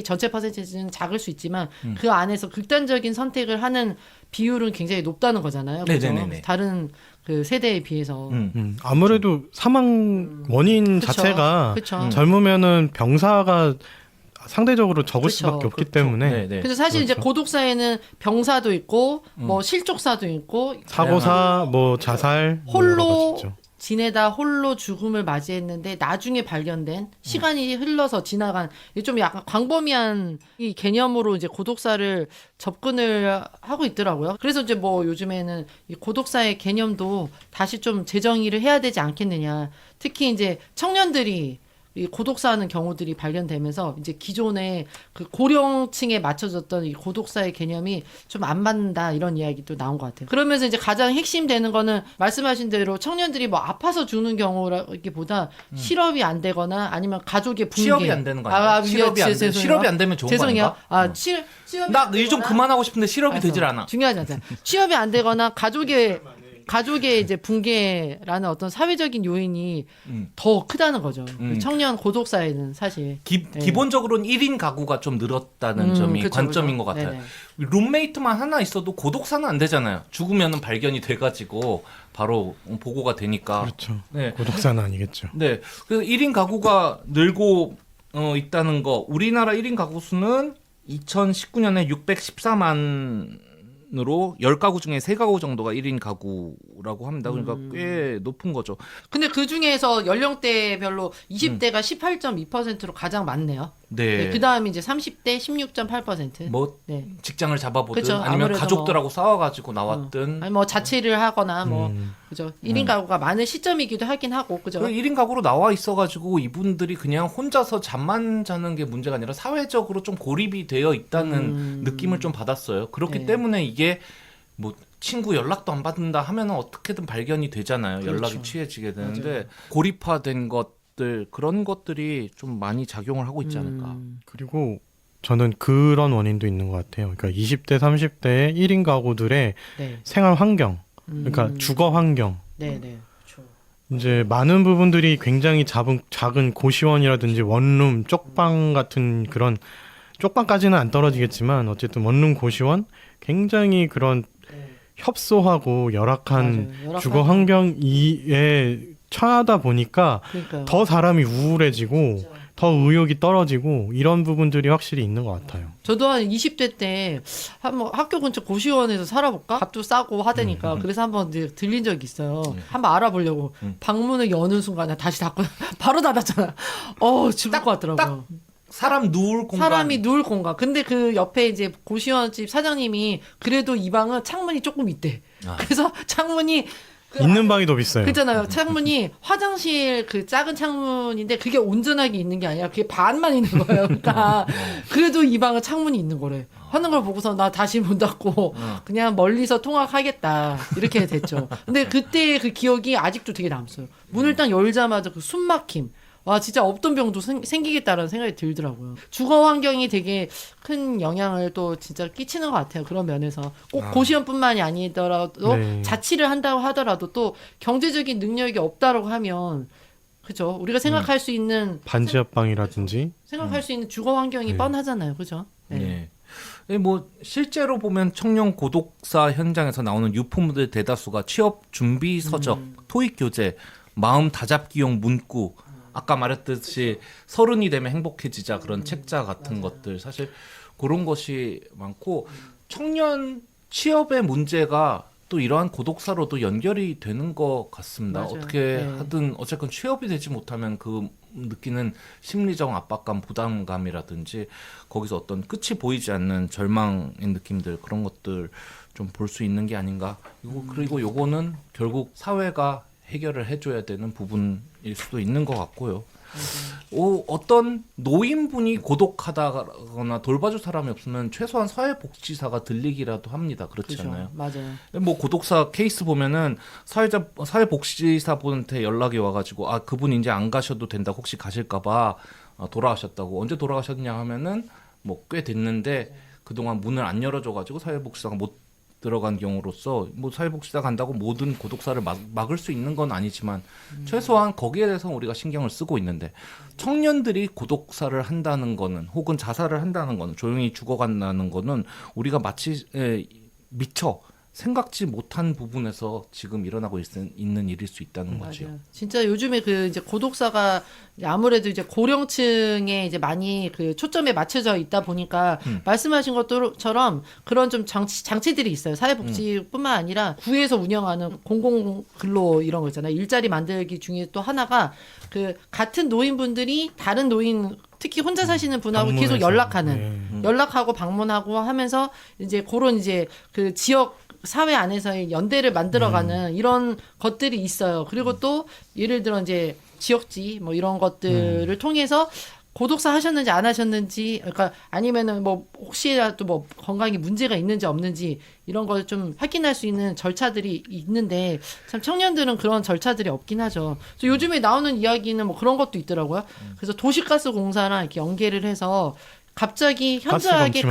전체 퍼센테이지는 작을 수 있지만 그 안에서 극단적인 선택을 하는 비율은 굉장히 높다는 거잖아요. 그렇죠? 네네네네. 다른 그 세대에 비해서. 아무래도 사망 원인 그쵸. 자체가 그쵸. 젊으면은 병사가 상대적으로 적을 그쵸. 수밖에 없기 그렇죠. 때문에 네네. 그래서 사실 이제 그렇죠. 고독사에는 병사도 있고 뭐 실족사도 있고 사고사, 뭐 자살, 뭐 여러 가지 홀로 있죠. 지내다 홀로 죽음을 맞이했는데 나중에 발견된 시간이 흘러서 지나간 이게 좀 약간 광범위한 이 개념으로 이제 고독사를 접근을 하고 있더라고요. 그래서 이제 뭐 요즘에는 이 고독사의 개념도 다시 좀 재정의를 해야 되지 않겠느냐. 특히 이제 청년들이 이 고독사하는 경우들이 발견되면서 이제 기존의 그 고령층에 맞춰졌던 이 고독사의 개념이 좀 안 맞는다 이런 이야기도 나온 것 같아요. 그러면서 이제 가장 핵심 되는 거는 말씀하신 대로 청년들이 뭐 아파서 죽는 경우라기보다 실업이 안 되거나 아니면 가족의 붕괴. 취업이 안 되는 거 아니야? 실업이 안 되면 좋은 거 죄송해요. 아닌가? 취업이 나 안 일 좀 되거나- 그만하고 싶은데 실업이 알았어. 되질 않아. 중요하지 않잖아. 취업이 안 되거나 가족의 이제 붕괴라는 어떤 사회적인 요인이 더 크다는 거죠. 청년 고독사에는 사실. 네. 기본적으로는 1인 가구가 좀 늘었다는 점이 그쵸, 관점인 그쵸. 것 같아요. 네네. 룸메이트만 하나 있어도 고독사는 안 되잖아요. 죽으면은 발견이 돼가지고 바로 보고가 되니까. 그렇죠. 네. 고독사는 아니겠죠. 네. 그래서 1인 가구가 늘고 있다는 거. 우리나라 1인 가구 수는 2019년에 614만으로 10가구 중에 3가구 정도가 1인 가구라고 합니다. 그러니까 꽤 높은 거죠. 근데 그 중에서 연령대별로 20대가 18.2%로 가장 많네요. 네. 네, 그 다음에 이제 30대 16.8%. 뭐 네. 직장을 잡아보든 그쵸. 아니면 아무래도 가족들하고 싸워가지고 나왔든 아니 뭐 자취를 하거나 뭐 그죠. 1인 가구가 많은 시점이기도 하긴 하고 그죠. 그 1인 가구로 나와 있어가지고 이분들이 그냥 혼자서 잠만 자는 게 문제가 아니라 사회적으로 좀 고립이 되어 있다는 느낌을 좀 받았어요. 그렇기 네. 때문에 이게 뭐 친구 연락도 안 받는다 하면 어떻게든 발견이 되잖아요. 그렇죠. 연락이 취해지게 되는데 맞아요. 고립화된 것들 그런 것들이 좀 많이 작용을 하고 있지 않을까. 그리고 저는 그런 원인도 있는 것 같아요. 그러니까 20대, 30대의 1인 가구들의 네. 생활 환경, 그러니까 주거 환경. 네, 네. 그렇죠. 이제 많은 부분들이 굉장히 작은 고시원이라든지 원룸, 쪽방 같은 그런 쪽방까지는 안 떨어지겠지만 어쨌든 원룸 고시원 굉장히 그런 협소하고 열악한 맞아요. 열악한 주거 환경에 처하다 보니까 그러니까요. 더 사람이 우울해지고 더 의욕이 떨어지고 이런 부분들이 확실히 있는 것 같아요. 저도 한 20대 때 한번 학교 근처 고시원에서 살아볼까? 값도 싸고 하다니까 그래서 한번 이제 들린 적이 있어요. 한번 알아보려고 방문을 여는 순간에 다시 닫고 바로 닫았잖아. 죽을 것 같더라고요. 사람 누울 공간. 사람이 누울 공간. 근데 그 옆에 이제 고시원집 사장님이 그래도 이 방은 창문이 조금 있대. 그래서 창문이 있는 방이 더 비싸요. 그렇잖아요. 창문이 화장실 그 작은 창문인데 그게 온전하게 있는 게 아니라 그게 반만 있는 거예요. 그러니까 그래도 이 방은 창문이 있는 거래. 하는 걸 보고서 나 다시 문 닫고 그냥 멀리서 통학하겠다 이렇게 됐죠. 근데 그때 그 기억이 아직도 되게 남았어요. 문을 딱 열자마자 그 숨막힘. 와 진짜 없던 병도 생기겠다라는 생각이 들더라고요. 주거 환경이 되게 큰 영향을 또 진짜 끼치는 것 같아요. 그런 면에서 꼭 고시원뿐만이 아니더라도 네. 자취를 한다고 하더라도 또 경제적인 능력이 없다라고 하면 그죠? 우리가 생각할 수 있는 반지하방이라든지 생각할 수 있는 주거 환경이 네. 뻔하잖아요. 그죠? 네. 뭐 실제로 보면 청년 고독사 현장에서 나오는 유포물들 대다수가 취업 준비 서적, 토익 교재, 마음 다잡기용 문구, 아까 말했듯이 30이 되면 행복해지자 그런 책자 같은 것들 사실 그런 것이 많고 청년 취업의 문제가 또 이러한 고독사로도 연결이 되는 것 같습니다. 맞아요. 어떻게 네. 하든 어쨌건 취업이 되지 못하면 그 느끼는 심리적 압박감, 부담감이라든지 거기서 어떤 끝이 보이지 않는 절망의 느낌들 그런 것들 좀 볼 수 있는 게 아닌가. 그리고 요거는 결국 사회가 해결을 해줘야 되는 부분일 수도 있는 것 같고요. 어떤 노인분이 고독하다거나 돌봐줄 사람이 없으면 최소한 사회복지사가 들리기라도 합니다. 그렇지 그죠? 않나요? 맞아요. 뭐 고독사 케이스 보면은 사회복지사분한테 연락이 와가지고 그분 이제 안 가셔도 된다. 혹시 가실까봐 돌아가셨다고. 언제 돌아가셨냐 하면은 뭐 꽤 됐는데 그동안 문을 안 열어줘가지고 사회복지사가 못 들어간 경우로서 뭐 사회복지사 간다고 모든 고독사를 막을 수 있는 건 아니지만 최소한 거기에 대해서 우리가 신경을 쓰고 있는데 청년들이 고독사를 한다는 거는 혹은 자살을 한다는 거는 조용히 죽어간다는 거는 우리가 마치 미처 생각지 못한 부분에서 지금 일어나고 있는 일일 수 있다는 거죠. 맞아요. 진짜 요즘에 그 이제 고독사가 아무래도 이제 고령층에 이제 많이 그 초점에 맞춰져 있다 보니까 말씀하신 것처럼 그런 좀 장치들이 있어요. 사회복지뿐만 아니라 구에서 운영하는 공공근로 이런 거 있잖아요. 일자리 만들기 중에 또 하나가 그 같은 노인분들이 다른 노인 특히 혼자 사시는 분하고 계속 연락하는 연락하고 방문하고 하면서 이제 그런 이제 그 지역 사회 안에서의 연대를 만들어가는 이런 것들이 있어요. 그리고 또 예를 들어 이제 지역지 뭐 이런 것들을 통해서 고독사 하셨는지 안 하셨는지, 그러니까 아니면은 뭐 혹시라도 뭐 건강에 문제가 있는지 없는지 이런 걸 좀 확인할 수 있는 절차들이 있는데 참 청년들은 그런 절차들이 없긴 하죠. 그래서 요즘에 나오는 이야기는 뭐 그런 것도 있더라고요. 그래서 도시가스공사랑 이렇게 연계를 해서 갑자기 현저하게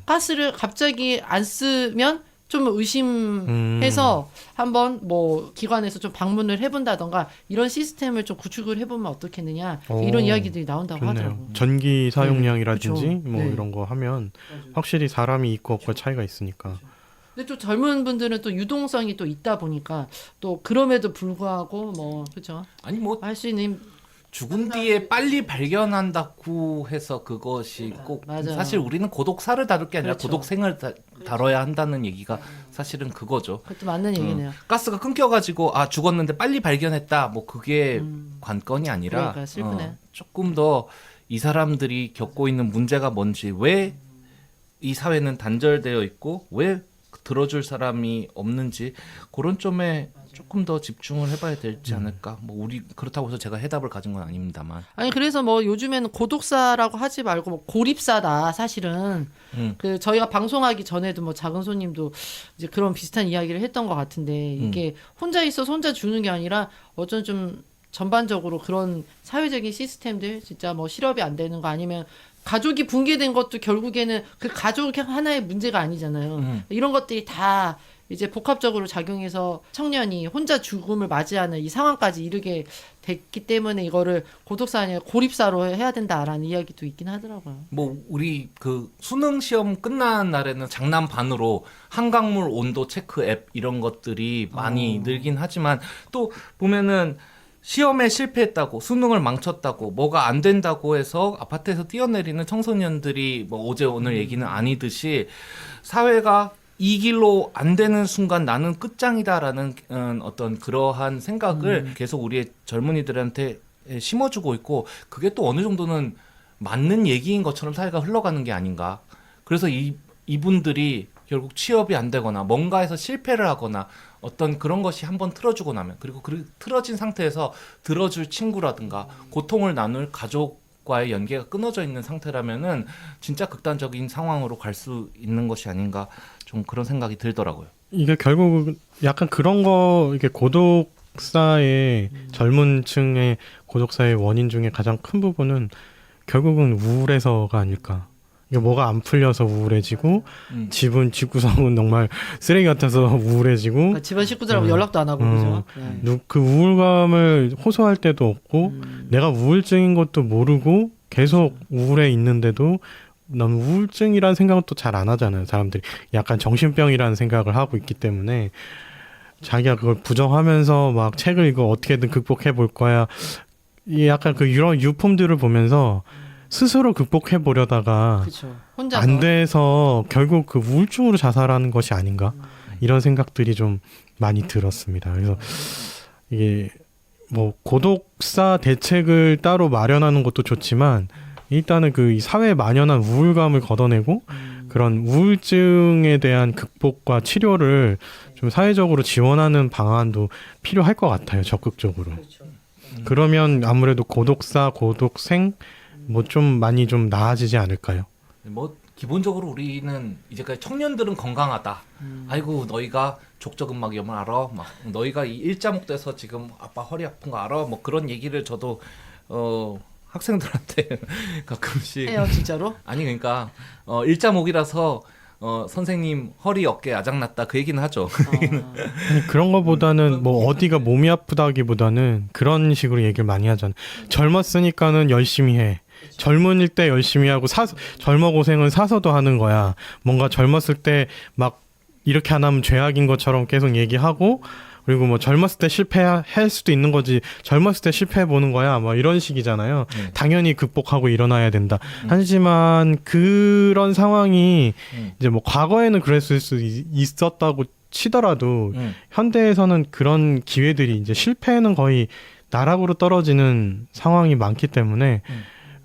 가스를 갑자기 안 쓰면 좀 의심해서 한번 뭐 기관에서 좀 방문을 해본다던가 이런 시스템을 좀 구축을 해보면 어떻겠느냐 이런 이야기들이 나온다고 좋네요. 하더라고요. 전기 사용량이라든지 네, 뭐 네. 이런 거 하면 확실히 사람이 있고 없고 차이가 있으니까. 근데 또 젊은 분들은 또 유동성이 또 있다 보니까 또 그럼에도 불구하고 뭐 그렇죠. 아니 뭐 할 수 있는 죽은 뒤에 빨리 발견한다고 해서 그것이 꼭 맞아요. 사실 우리는 고독사를 다룰 게 아니라 그렇죠. 고독생을 다뤄야 한다는 얘기가 사실은 그거죠. 그것도 맞는 얘기네요. 가스가 끊겨가지고 아 죽었는데 빨리 발견했다 뭐 그게 관건이 아니라 그러니까 슬프네. 조금 더 이 사람들이 겪고 있는 문제가 뭔지 왜 이 사회는 단절되어 있고 왜 들어줄 사람이 없는지 그런 점에 조금 더 집중을 해봐야 되지 않을까. 뭐 우리 그렇다고 해서 제가 해답을 가진 건 아닙니다만. 아니 그래서 뭐 요즘에는 고독사라고 하지 말고 뭐 고립사다 사실은. 그 저희가 방송하기 전에도 뭐 작은 손님도 이제 그런 비슷한 이야기를 했던 것 같은데 이게 혼자 있어서 혼자 주는 게 아니라 어쩐 좀 전반적으로 그런 사회적인 시스템들 진짜 뭐 실업이 안 되는 거 아니면 가족이 붕괴된 것도 결국에는 그 가족 하나의 문제가 아니잖아요. 이런 것들이 다 이제 복합적으로 작용해서 청년이 혼자 죽음을 맞이하는 이 상황까지 이르게 됐기 때문에 이거를 고독사 아니라 고립사로 해야 된다라는 이야기도 있긴 하더라고요. 뭐 우리 그 수능 시험 끝난 날에는 장난 반으로 한강물 온도 체크 앱 이런 것들이 많이 늘긴 하지만 또 보면은 시험에 실패했다고 수능을 망쳤다고 뭐가 안 된다고 해서 아파트에서 뛰어내리는 청소년들이 뭐 어제 오늘 얘기는 아니듯이 사회가 이 길로 안 되는 순간 나는 끝장이다라는 어떤 그러한 생각을 계속 우리의 젊은이들한테 심어주고 있고 그게 또 어느 정도는 맞는 얘기인 것처럼 사회가 흘러가는 게 아닌가. 그래서 이분들이 결국 취업이 안 되거나 뭔가에서 실패를 하거나 어떤 그런 것이 한번 틀어주고 나면 그리고 그 틀어진 상태에서 들어줄 친구라든가 고통을 나눌 가족과의 연계가 끊어져 있는 상태라면은 진짜 극단적인 상황으로 갈 수 있는 것이 아닌가 좀 그런 생각이 들더라고요. 이게 결국 약간 그런 거 이게 고독사의 젊은 층의 고독사의 원인 중에 가장 큰 부분은 결국은 우울해서가 아닐까. 이게 뭐가 안 풀려서 우울해지고 집구성은 정말 쓰레기 같아서 우울해지고 그러니까 집안 식구들하고 연락도 안 하고 그죠. 그 우울감을 호소할 때도 없고 내가 우울증인 것도 모르고 계속 우울해 있는데도 난 우울증이라는 생각은 또 잘 안 하잖아요. 사람들이 약간 정신병이라는 생각을 하고 있기 때문에 자기가 그걸 부정하면서 막 책을 이거 어떻게든 극복해 볼 거야. 이 약간 그 이런 유품들을 보면서 스스로 극복해 보려다가 혼자서 안 돼서 결국 그 우울증으로 자살하는 것이 아닌가 이런 생각들이 좀 많이 들었습니다. 그래서 이게 뭐 고독사 대책을 따로 마련하는 것도 좋지만 일단은 그 이 사회에 만연한 우울감을 걷어내고 그런 우울증에 대한 극복과 치료를 좀 사회적으로 지원하는 방안도 필요할 것 같아요. 적극적으로. 그러면 아무래도 고독사, 고독생 뭐 좀 많이 좀 나아지지 않을까요? 뭐 기본적으로 우리는 이제까지 청년들은 건강하다. 아이고 너희가 족저근막염을 알아? 막 너희가 이 일자목돼서 지금 아빠 허리 아픈 거 알아? 뭐 그런 얘기를 저도 학생들한테 가끔씩 해요 진짜로? 아니 그러니까 일자목이라서 선생님 허리 어깨 아작났다 그 얘기는 하죠. 아니, 그런 거보다는 뭐 어디가 몸이 아프다기보다는 그런 식으로 얘기를 많이 하잖아요. 젊었으니까는 열심히 해. 젊은일 때 열심히 하고 젊어 고생은 사서도 하는 거야. 뭔가 젊었을 때 막 이렇게 안 하면 죄악인 것처럼 계속 얘기하고 그리고 뭐 젊었을 때 실패할 수도 있는 거지 젊었을 때 실패해 보는 거야 뭐 이런 식이잖아요. 당연히 극복하고 일어나야 된다. 하지만 그런 상황이 이제 뭐 과거에는 그랬을 수 있었다고 치더라도 현대에서는 그런 기회들이 이제 실패는 거의 나락으로 떨어지는 상황이 많기 때문에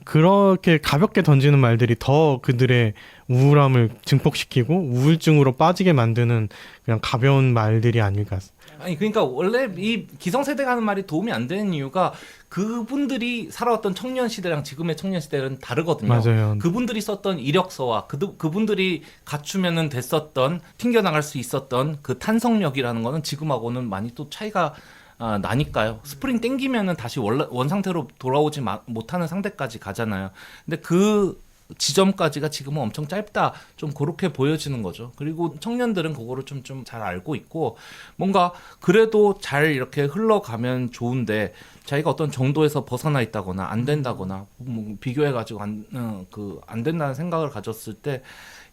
그렇게 가볍게 던지는 말들이 더 그들의 우울함을 증폭시키고 우울증으로 빠지게 만드는 그냥 가벼운 말들이 아닐까. 아니 그러니까 원래 이 기성세대가 하는 말이 도움이 안 되는 이유가 그분들이 살아왔던 청년 시대랑 지금의 청년 시대는 다르거든요. 맞아요. 그분들이 썼던 이력서와 그분들이 갖추면은 됐었던 튕겨나갈 수 있었던 그 탄성력이라는 거는 지금하고는 많이 또 차이가 나니까요. 스프링 땡기면은 다시 원 상태로 돌아오지 못하는 상태까지 가잖아요. 근데 그 지점까지가 지금은 엄청 짧다. 좀 그렇게 보여지는 거죠. 그리고 청년들은 그거를 좀 잘 알고 있고 뭔가 그래도 잘 이렇게 흘러가면 좋은데 자기가 어떤 정도에서 벗어나 있다거나 안 된다거나 뭐 비교해가지고 안 된다는 생각을 가졌을 때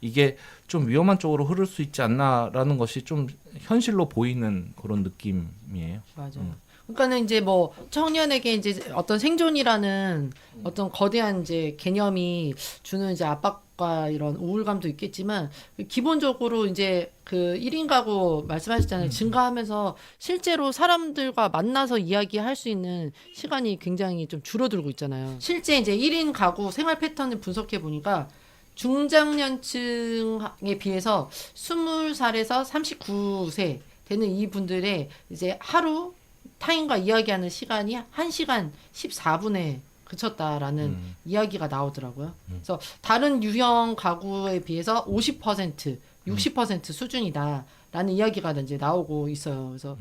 이게 좀 위험한 쪽으로 흐를 수 있지 않나라는 것이 좀 현실로 보이는 그런 느낌이에요. 맞아. 그러니까는 이제 뭐 청년에게 이제 어떤 생존이라는 어떤 거대한 이제 개념이 주는 이제 압박과 이런 우울감도 있겠지만 기본적으로 이제 그 1인 가구 말씀하셨잖아요. 증가하면서 실제로 사람들과 만나서 이야기할 수 있는 시간이 굉장히 좀 줄어들고 있잖아요. 실제 이제 1인 가구 생활 패턴을 분석해 보니까 중장년층에 비해서 20살에서 39세 되는 이분들의 이제 하루 타인과 이야기하는 시간이 1시간 14분에 그쳤다라는 이야기가 나오더라고요. 그래서 다른 유형 가구에 비해서 50%, 60% 수준이다라는 이야기가 이제 나오고 있어요. 그래서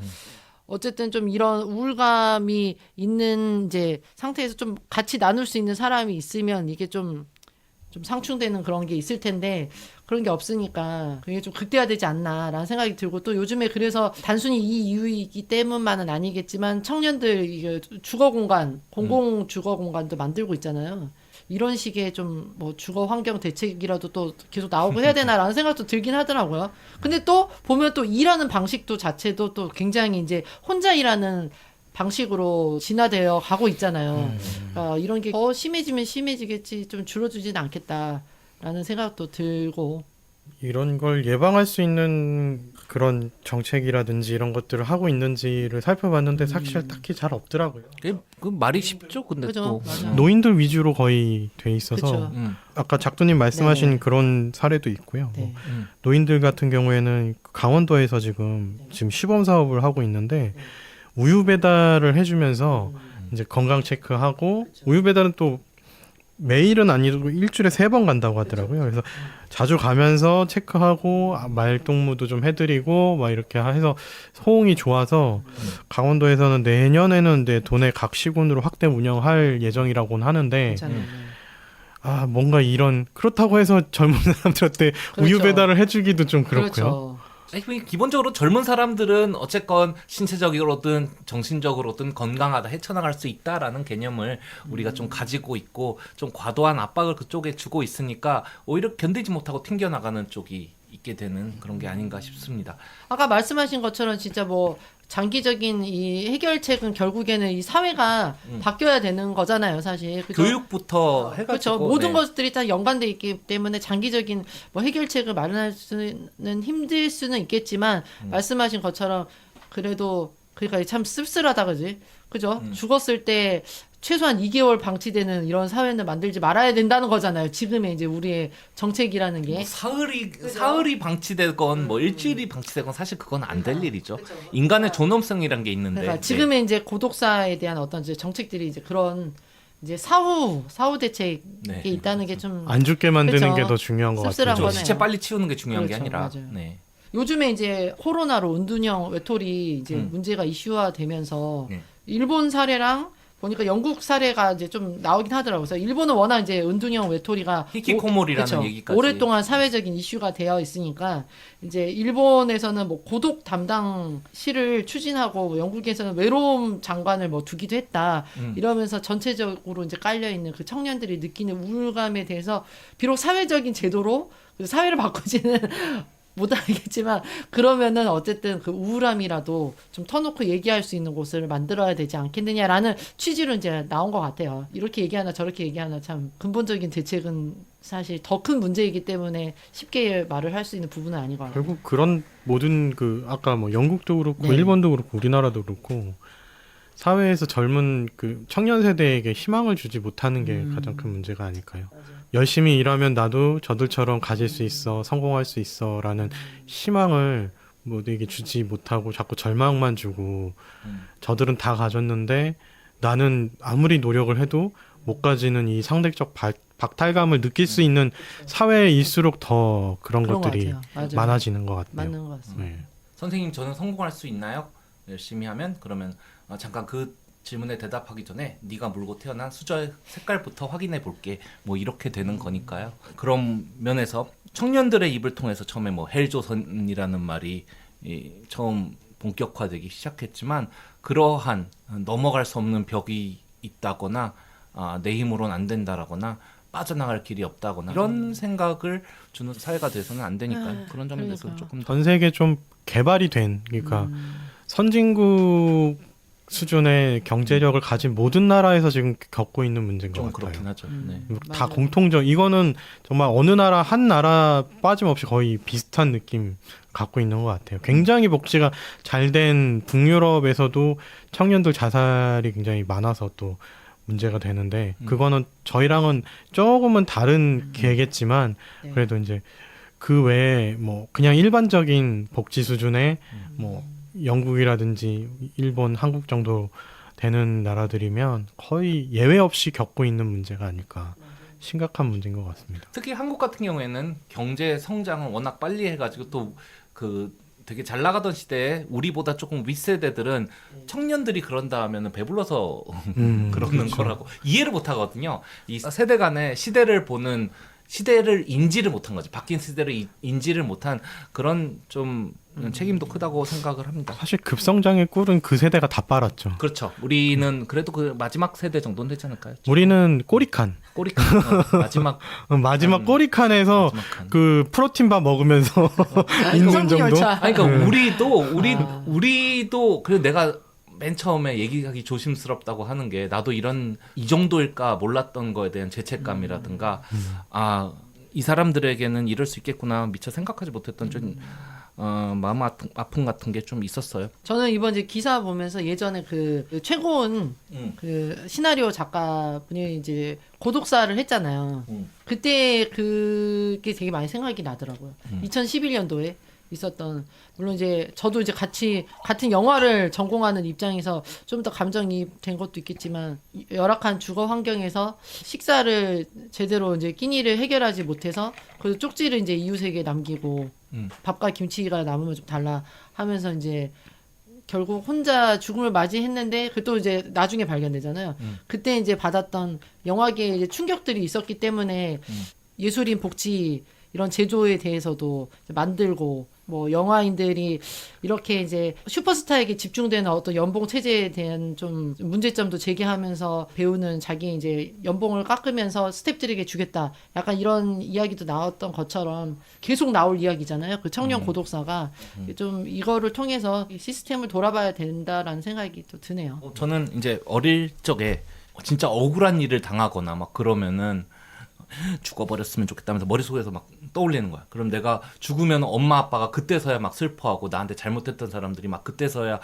어쨌든 좀 이런 우울감이 있는 이제 상태에서 좀 같이 나눌 수 있는 사람이 있으면 이게 좀 상충되는 그런 게 있을 텐데 그런 게 없으니까 그게 좀 극대화되지 않나라는 생각이 들고 또 요즘에 그래서 단순히 이 이유이기 때문만은 아니겠지만 청년들 이게 주거 공간, 공공 주거 공간도 만들고 있잖아요. 이런 식의 좀 뭐 주거 환경 대책이라도 또 계속 나오고 해야 되나라는 생각도 들긴 하더라고요. 근데 또 보면 또 일하는 방식도 자체도 또 굉장히 이제 혼자 일하는 방식으로 진화되어 가고 있잖아요. 이런 게 더 심해지면 심해지겠지 좀 줄어들지는 않겠다라는 생각도 들고 이런 걸 예방할 수 있는 그런 정책이라든지 이런 것들을 하고 있는지를 살펴봤는데 사실 딱히 잘 없더라고요. 그 말이 쉽죠. 근데 그죠? 또 맞아요. 노인들 위주로 거의 돼 있어서 그쵸. 아까 작두님 말씀하신 네네. 그런 사례도 있고요. 네. 뭐 노인들 같은 경우에는 강원도에서 지금 시범 사업을 하고 있는데 우유 배달을 해주면서 이제 건강 체크하고 우유 배달은 또 매일은 아니고 일주일에 3번 간다고 하더라고요. 그래서 자주 가면서 체크하고 말동무도 좀 해드리고 막 이렇게 해서 호응이 좋아서 강원도에서는 내년에는 도내 각 시군으로 확대 운영할 예정이라고는 하는데 괜찮아요. 뭔가 이런 그렇다고 해서 젊은 사람들한테 우유 그렇죠. 배달을 해주기도 좀 그렇고요. 그렇죠. 아니, 기본적으로 젊은 사람들은 어쨌건 신체적으로든 정신적으로든 건강하다 헤쳐나갈 수 있다라는 개념을 우리가 좀 가지고 있고 좀 과도한 압박을 그쪽에 주고 있으니까 오히려 견디지 못하고 튕겨나가는 쪽이 있게 되는 그런 게 아닌가 싶습니다. 아까 말씀하신 것처럼 진짜 뭐 장기적인 이 해결책은 결국에는 이 사회가 바뀌어야 되는 거잖아요, 사실. 그죠? 교육부터 해가지고 그렇죠. 모든 네. 것들이 다 연관돼 있기 때문에 장기적인 뭐 해결책을 마련할 수는 힘들 수는 있겠지만 말씀하신 것처럼 그래도 그러니까 참 씁쓸하다 그지? 그죠? 죽었을 때 최소한 2개월 방치되는 이런 사회는 만들지 말아야 된다는 거잖아요. 지금의 이제 우리의 정책이라는 게. 뭐 사흘이 방치되건 뭐 일주일이 방치되건 사실 그건 안 될 일이죠. 인간의 존엄성이란 게 있는데. 그러니까 지금의 이제 고독사에 대한 어떤 이제 정책들이 이제 그런 이제 사후 대책이 네. 있다는 게 좀 안 죽게 만드는 그렇죠. 게 더 중요한 것 씁쓸한 같아요. 거네요. 시체 빨리 치우는 게 중요한 그렇죠, 게 아니라. 맞아요. 네. 요즘에 이제 코로나로 은둔형 외톨이 이제 문제가 이슈화되면서 네. 일본 사례랑 보니까 영국 사례가 이제 좀 나오긴 하더라고요. 그래서 일본은 워낙 이제 은둔형 외톨이가 히키코모리라는 그쵸. 얘기까지 오랫동안 사회적인 이슈가 되어 있으니까 이제 일본에서는 뭐 고독 담당 시를 추진하고 영국에서는 외로움 장관을 뭐 두기도 했다. 이러면서 전체적으로 이제 깔려 있는 그 청년들이 느끼는 우울감에 대해서 비록 사회적인 제도로 그 사회를 바꾸지는 못 알겠지만 그러면은 어쨌든 그 우울함이라도 좀 터놓고 얘기할 수 있는 곳을 만들어야 되지 않겠느냐라는 취지로 이제 나온 것 같아요. 이렇게 얘기하나 저렇게 얘기하나 참 근본적인 대책은 사실 더 큰 문제이기 때문에 쉽게 말을 할 수 있는 부분은 아닌 것 같아요. 결국 그런 모든 그 아까 뭐 영국도 그렇고 네. 일본도 그렇고 우리나라도 그렇고 사회에서 젊은 그 청년 세대에게 희망을 주지 못하는 게 가장 큰 문제가 아닐까요? 열심히 일하면 나도 저들처럼 가질 수 있어, 성공할 수 있어라는 희망을 모두에게 주지 못하고 자꾸 절망만 주고 저들은 다 가졌는데 나는 아무리 노력을 해도 못 가지는 이 상대적 박탈감을 느낄 수 있는 사회일수록 더 그런 그런 것 것들이 같아요. 맞아요. 많아지는 것 같아요. 맞는 것 같습니다. 네. 선생님 저는 성공할 수 있나요? 열심히 하면 그러면 잠깐 그 질문에 대답하기 전에 네가 물고 태어난 수저의 색깔부터 확인해 볼게. 뭐 이렇게 되는 거니까요. 그런 면에서 청년들의 입을 통해서 처음에 뭐 헬조선이라는 말이 처음 본격화되기 시작했지만 그러한 넘어갈 수 없는 벽이 있다거나 내 힘으로는 안 된다라거나 빠져나갈 길이 없다거나 이런 생각을 주는 사회가 돼서는 안 되니까요. 그런 점에 대해서 그러니까요. 조금 전 세계 좀 개발이 된 그러니까 선진국 수준의 경제력을 가진 모든 나라에서 지금 겪고 있는 문제인 것 좀 같아요. 그렇긴 하죠. 네. 다 맞아요. 공통적. 이거는 정말 어느 나라 한 나라 빠짐없이 거의 비슷한 느낌 갖고 있는 것 같아요. 굉장히 복지가 잘 된 북유럽에서도 청년들 자살이 굉장히 많아서 또 문제가 되는데 그거는 저희랑은 조금은 다른 계겠지만 네. 그래도 이제 그 외에 뭐 그냥 일반적인 복지 수준의 뭐 영국이라든지 일본, 한국 정도 되는 나라들이면 거의 예외 없이 겪고 있는 문제가 아닐까. 심각한 문제인 것 같습니다. 특히 한국 같은 경우에는 경제 성장을 워낙 빨리 해가지고 또 그 되게 잘 나가던 시대에 우리보다 조금 윗세대들은 청년들이 그런다 하면은 배불러서 그러는 그렇죠. 거라고 이해를 못 하거든요. 이 세대 간의 시대를 보는 시대를 인지를 못한 거지. 바뀐 시대를 인지를 못한 그런 좀 책임도 크다고 생각을 합니다. 사실 급성장의 꿀은 그 세대가 다 빨았죠. 그렇죠. 우리는 그래도 그 마지막 세대 정도는 되지 않을까요? 우리는 꼬리칸. 꼬리칸 마지막 마지막 꼬리칸에서 마지막 칸. 그 프로틴밥 먹으면서 있는 정도. 성리열차. 아니 그러니까 우리도 그래도 내가 맨 처음에 얘기하기 조심스럽다고 하는 게 나도 이 정도일까 몰랐던 거에 대한 죄책감이라든가 이 사람들에게는 이럴 수 있겠구나 미처 생각하지 못했던 좀 마음 아픔 같은 게 좀 있었어요. 저는 이번 이제 기사 보면서 예전에 그 최고은 그 시나리오 작가분이 이제 고독사를 했잖아요. 그때 그게 되게 많이 생각이 나더라고요. 2011년도에 있었던 물론 이제 저도 이제 같은 영화를 전공하는 입장에서 좀 더 감정이입 된 것도 있겠지만 열악한 주거 환경에서 식사를 제대로 이제 끼니를 해결하지 못해서 그 쪽지를 이제 이웃에게 남기고 밥과 김치가 남으면 좀 달라 하면서 이제 결국 혼자 죽음을 맞이했는데 그 또 이제 나중에 발견되잖아요. 그때 이제 받았던 영화계의 이제 충격들이 있었기 때문에 예술인 복지 이런 제도에 대해서도 만들고 뭐 영화인들이 이렇게 이제 슈퍼스타에게 집중되는 어떤 연봉 체제에 대한 좀 문제점도 제기하면서 배우는 자기 이제 연봉을 깎으면서 스태프들에게 주겠다. 약간 이런 이야기도 나왔던 것처럼 계속 나올 이야기잖아요. 그 청년 고독사가 좀 이거를 통해서 시스템을 돌아봐야 된다라는 생각이 또 드네요. 저는 이제 어릴 적에 진짜 억울한 일을 당하거나 막 그러면은 죽어버렸으면 좋겠다면서 머릿속에서 막 떠올리는 거야. 그럼 내가 죽으면 엄마 아빠가 그때서야 막 슬퍼하고 나한테 잘못했던 사람들이 막 그때서야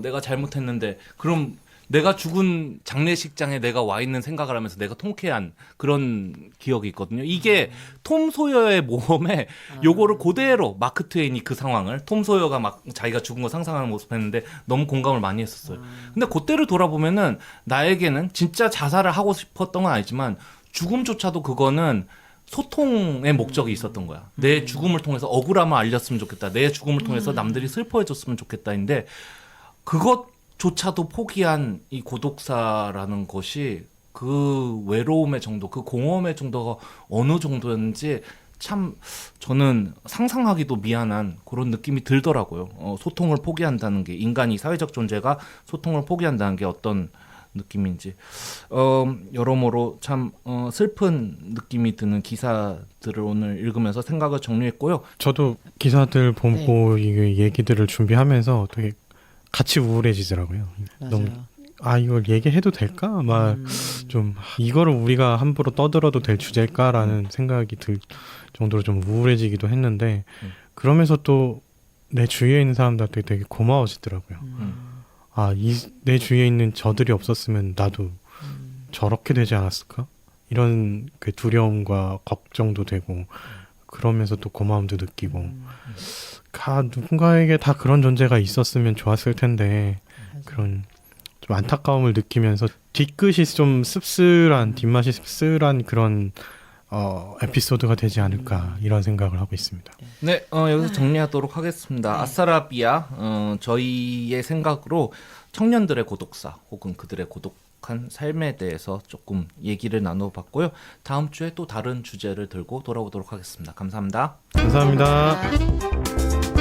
내가 잘못했는데 그럼 내가 죽은 장례식장에 내가 와 있는 생각을 하면서 내가 통쾌한 그런 기억이 있거든요. 이게 톰 소여의 모험에 요거를 그대로 마크 트웨인이 그 상황을 톰 소여가 막 자기가 죽은 거 상상하는 모습 했는데 너무 공감을 많이 했었어요. 근데 그때를 돌아보면은 나에게는 진짜 자살을 하고 싶었던 건 아니지만 죽음조차도 그거는 소통의 목적이 있었던 거야. 내 죽음을 통해서 억울함을 알렸으면 좋겠다. 내 죽음을 통해서 남들이 슬퍼해줬으면 좋겠다인데 그것조차도 포기한 이 고독사라는 것이 그 외로움의 정도, 그 공허함의 정도가 어느 정도였는지 참 저는 상상하기도 미안한 그런 느낌이 들더라고요. 소통을 포기한다는 게 인간이 사회적 존재가 소통을 포기한다는 게 어떤 느낌인지 여러모로 참 슬픈 느낌이 드는 기사들을 오늘 읽으면서 생각을 정리했고요. 저도 기사들 보고 이 얘기들을 준비하면서 되게 같이 우울해지더라고요. 맞아요. 너무 이걸 얘기해도 될까? 막 좀 이거를 우리가 함부로 떠들어도 될 주제일까라는 생각이 들 정도로 좀 우울해지기도 했는데 그러면서 또 내 주위에 있는 사람들한테 되게 고마워지더라고요. 내 주위에 있는 저들이 없었으면 나도 저렇게 되지 않았을까? 이런 그 두려움과 걱정도 되고 그러면서 또 고마움도 느끼고 누군가에게 다 그런 존재가 있었으면 좋았을 텐데 그런 좀 안타까움을 느끼면서 뒤끝이 좀 뒷맛이 씁쓸한 그런 에피소드가 되지 않을까 이런 생각을 하고 있습니다. 네, 여기서 정리하도록 하겠습니다. 아싸라비아 저희의 생각으로 청년들의 고독사 혹은 그들의 고독한 삶에 대해서 조금 얘기를 나눠봤고요. 다음 주에 또 다른 주제를 들고 돌아오도록 하겠습니다. 감사합니다. 감사합니다. 감사합니다.